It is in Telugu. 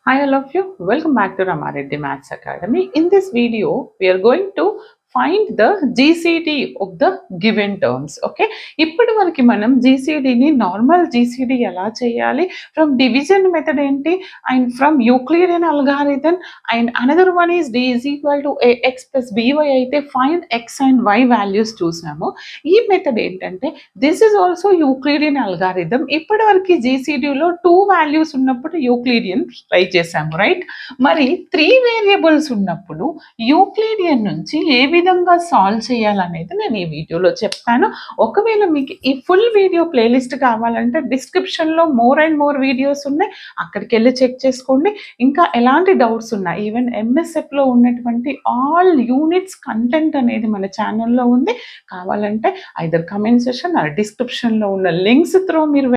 Hi all of you, welcome back to Ramareddy Maths Academy. In this video, we are going to find the GCD of the given terms. Okay, ఇప్పటి వరకు మనం GCDని నార్మల్ GCD ఎలా చేయాలి, ఫ్రమ్ డివిజన్ మెథడ్ ఏంటి, and from Euclidean algorithm, and another one is D is equal to AX plus BY అయితే find X and Y values చూసాము. ఈ మెథడ్ ఏంటంటే this is also Euclidean algorithm. ఇప్పటి వరకు GCDలో 2 వాల్యూస్ ఉన్నప్పుడు యూక్లిడియన్ ట్రై చేసాము, రైట్? మరి 3 వేరియబుల్స్ ఉన్నప్పుడు యూక్లిడియన్ నుంచి ఏ విధంగా సాల్వ్ చేయాలనేది నేను ఈ వీడియోలో చెప్తాను. ఒకవేళ మీకు ఈ ఫుల్ వీడియో ప్లేలిస్ట్ కావాలంటే డిస్క్రిప్షన్లో మోర్ అండ్ మోర్ వీడియోస్ ఉన్నాయి, అక్కడికి వెళ్ళి చెక్ చేసుకోండి. ఇంకా ఎలాంటి డౌట్స్ ఉన్నాయి, ఈవెన్ ఎంఎస్ఎఫ్లో ఉన్నటువంటి ఆల్ యూనిట్స్ కంటెంట్ అనేది మన ఛానల్లో ఉంది. కావాలంటే ఐదర్ కమెంట్ సెషన్ ఆర్ డిస్క్రిప్షన్లో ఉన్న లింక్స్ త్రూ మీరు